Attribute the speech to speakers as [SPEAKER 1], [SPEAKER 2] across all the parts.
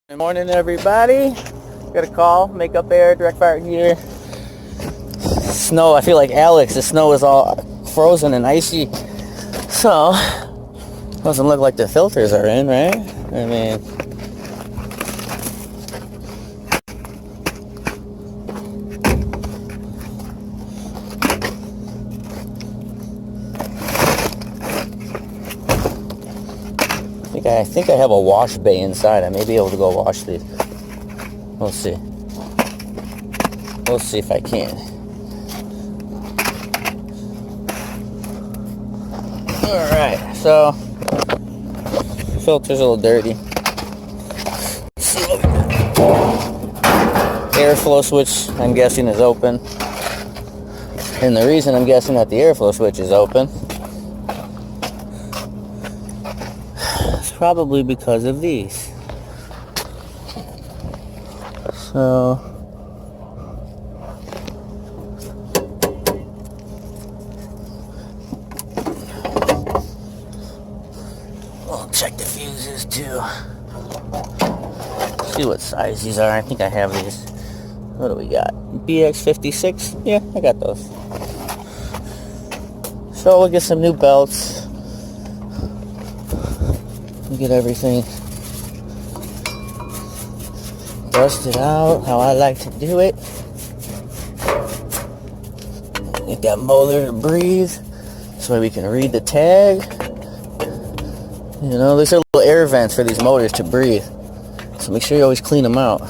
[SPEAKER 1] Good morning, everybody. Got a call, makeup air, direct fire heater. Snow, I feel like Alex, the snow is all frozen and icy. So, doesn't look like the filters are in, right? I mean, I think I have a wash bay inside. I may be able to go wash these. We'll see. We'll see if I can. Alright, so filter's a little dirty. Let's see what we got. Airflow switch, I'm guessing, is open. And the reason I'm guessing that the airflow switch is open is probably because of these. So we'll check the fuses too. See what size these are. I think I have these. What do we got? BX56? Yeah, I got those. So we'll get some new belts. We'll get everything dusted out how I like to do it. Get that motor to breathe so we can read the tag. You know, these are little air vents for these motors to breathe. So make sure you always clean them out.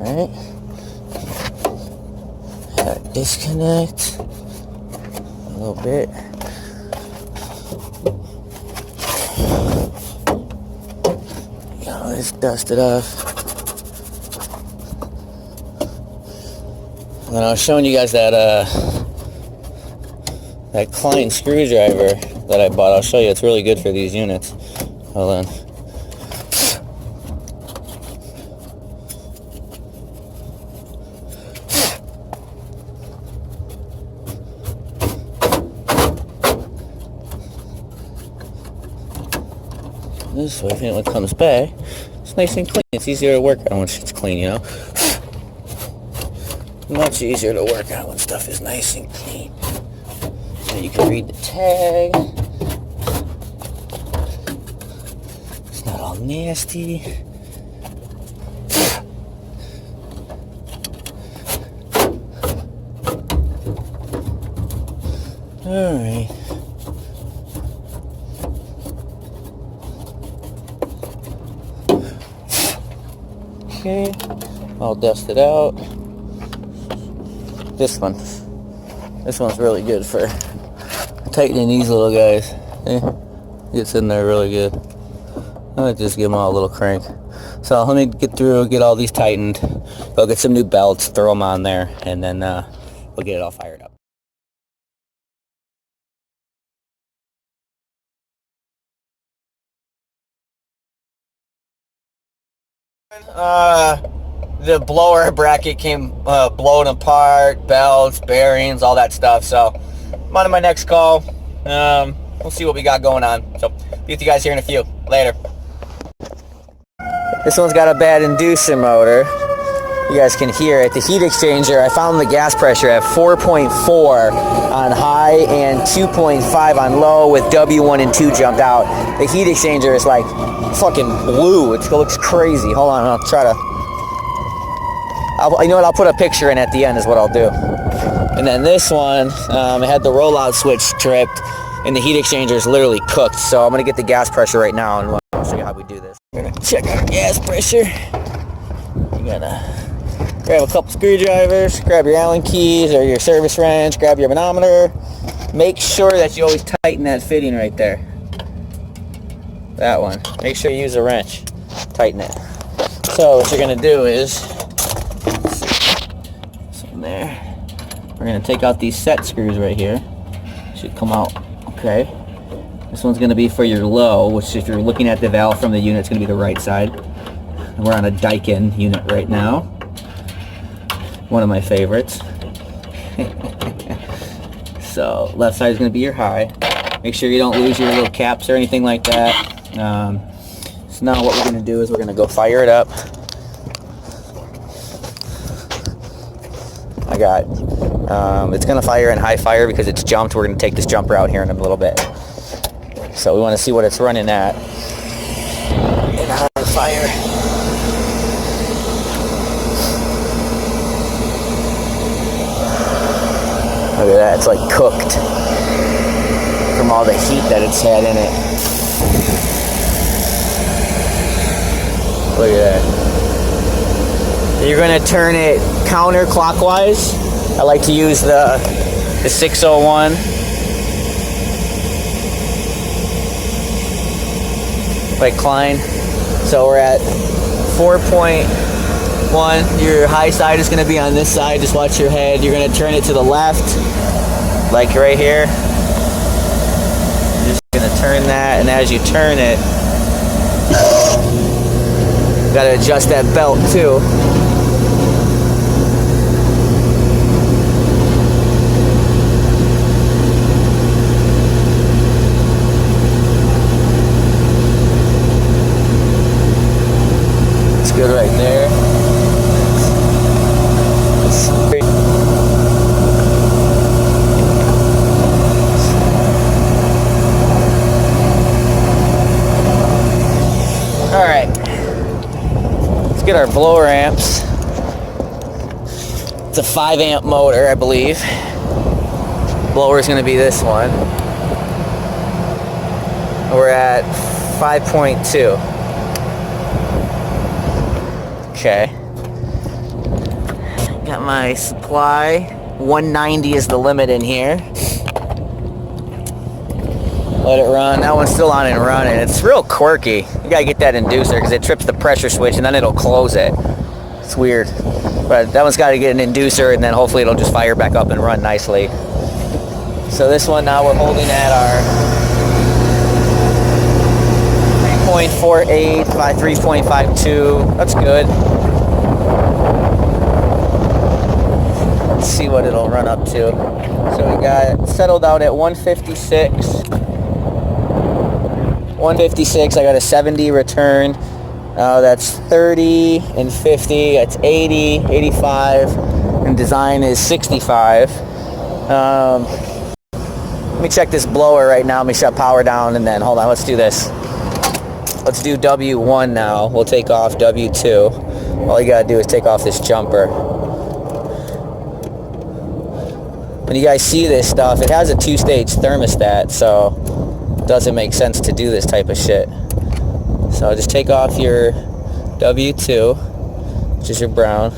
[SPEAKER 1] Alright. Disconnect a little bit. Let's dust it off. And I was showing you guys that that Klein screwdriver that I bought. I'll show you. It's really good for these units. Hold on. This way, if anyone comes back, it's nice and clean. It's easier to work on when it's clean, you know? Much easier to work on when stuff is nice and clean. So you can read the tag. It's not all nasty. Alright. Okay, I'll dust it out. This one's really good for tightening these little guys. Gets in there really good. I'll just give them all a little crank. So let me get through, get all these tightened. Go get some new belts, throw them on there, and then we'll get it all fired up. The blower bracket came blown apart, belts, bearings, all that stuff. So I'm on to my next call. We'll see what we got going on. So be with you guys here in a few. Later. This one's got a bad inducer motor. You guys can hear it. The heat exchanger, I found the gas pressure at 4.4 on high and 2.5 on low with W1 and 2 jumped out. The heat exchanger is like fucking blue. It looks crazy. Hold on, I'll try to... you know what, I'll put a picture in at the end is what I'll do. And then this one, it had the rollout switch tripped and the heat exchanger is literally cooked. So I'm going to get the gas pressure right now and I'll show you how we do this. We're going to check our gas pressure. You gotta grab a couple screwdrivers, grab your Allen keys or your service wrench, grab your manometer. Make sure that you always tighten that fitting right there. That one. Make sure you use a wrench. Tighten it. So what you're going to do is, in there, we're going to take out these set screws right here. Should come out okay. This one's going to be for your low, which if you're looking at the valve from the unit, it's going to be the right side. And we're on a Daikin unit right now. One of my favorites. So left side is going to be your high. Make sure you don't lose your little caps or anything like that. So now what we're going to do is we're going to go fire it up. I got, it's going to fire in high fire because it's jumped. We're going to take this jumper out here in a little bit. So we want to see what it's running at. In high fire. Look at that, it's like cooked from all the heat that it's had in it. Look at that. You're going to turn it counterclockwise. I like to use the 601. Like Klein. So we're at 4.1. Your high side is going to be on this side. Just watch your head. You're going to turn it to the left, like right here. You're just going to turn that, and as you turn it, you got to adjust that belt too. Good right there. All right, let's get our blower amps. It's a 5 amp motor, I believe. Blower is going to be this one. We're at 5.2. Okay. Got my supply. 190 is the limit in here. Let it run. That one's still on and running. It's real quirky. You gotta get that inducer because it trips the pressure switch and then it'll close it. It's weird. But that one's gotta get an inducer and then hopefully it'll just fire back up and run nicely. So this one now we're holding at our 3.48 by 3.52. That's good. Let's see what it'll run up to. So we got it settled out at 156. 156. I got a 70 return. That's 30 and 50. That's 80, 85, and design is 65. Let me check this blower right now. Let me shut power down and then hold on. Let's do this. Let's do W1 now. We'll take off W2. All you gotta do is take off this jumper. When you guys see this stuff, it has a 2-stage thermostat, so it doesn't make sense to do this type of shit. So just take off your W2, which is your brown.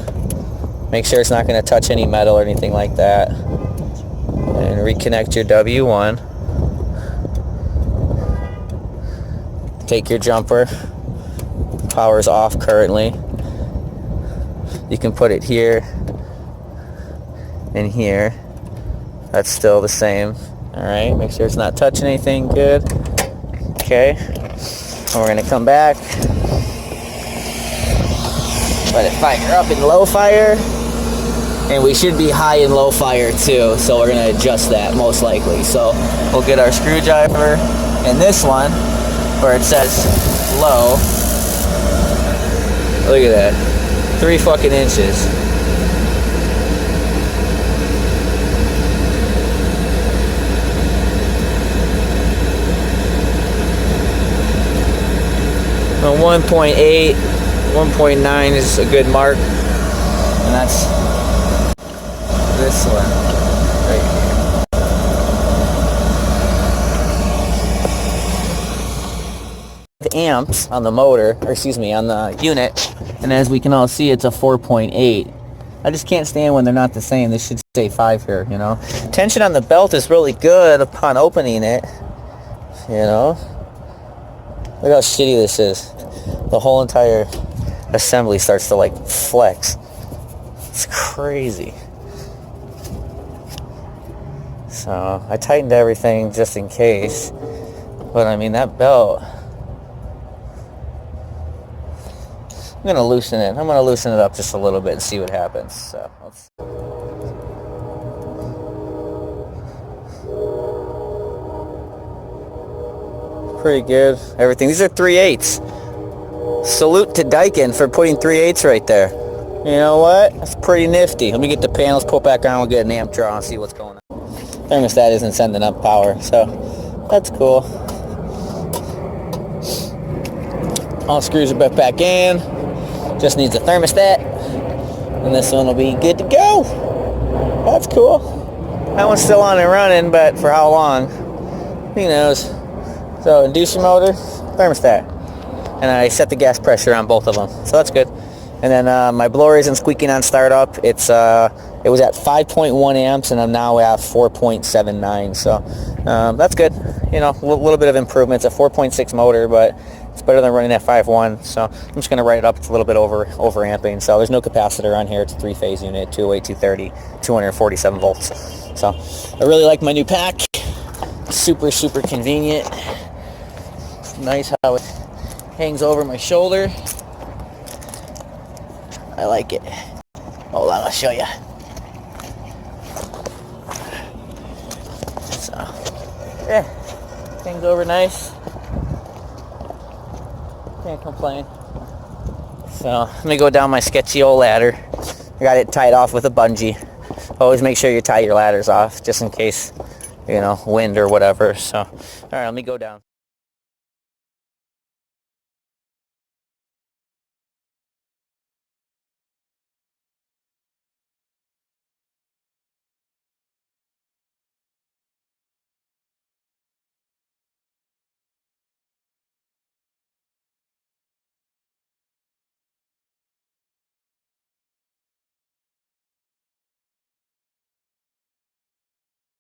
[SPEAKER 1] Make sure it's not going to touch any metal or anything like that. And reconnect your W1. Take your jumper. Power's off currently. You can put it here and here. That's still the same. Alright, make sure it's not touching anything. Good. Okay. And we're going to come back. Let it fire up in low fire. And we should be high in low fire too. So we're going to adjust that most likely. So we'll get our screwdriver. And this one, where it says low. Look at that. 3 fucking inches. So 1.8, 1.9 is a good mark, and that's this one right here. The amps on the motor, or excuse me, on the unit, and as we can all see, it's a 4.8. I just can't stand when they're not the same. This should say 5 here, you know. Tension on the belt is really good upon opening it, you know. Look how shitty this is. The whole entire assembly starts to like flex. It's crazy. So I tightened everything just in case. But I mean, that belt, I'm going to loosen it. I'm going to loosen it up just a little bit and see what happens. So let's... pretty good. Everything. These are 3/8. Salute to Daikin for putting 3/8 right there. You know what? That's pretty nifty. Let me get the panels put back on. We'll get an amp draw and see what's going on. Thermostat isn't sending up power, so that's cool. All screws are back in. Just needs a thermostat, and this one will be good to go. That's cool. That one's still on and running, but for how long? Who knows? So inducer motor, thermostat, and I set the gas pressure on both of them, so that's good. And then my blower isn't squeaking on startup. It was at 5.1 amps, and I'm now at 4.79. So that's good. You know, a little bit of improvement. It's a 4.6 motor, but it's better than running at 5.1. So I'm just going to write it up. It's a little bit over amping. So there's no capacitor on here. It's a 3-phase unit, 208, 230, 247 volts. So I really like my new pack. Super, super convenient. Nice how it hangs over my shoulder. I like it. Hold on, I'll show you. So, yeah, hangs over nice. Can't complain. So, let me go down my sketchy old ladder. I got it tied off with a bungee. Always make sure you tie your ladders off, just in case, you know, wind or whatever. So, all right, let me go down.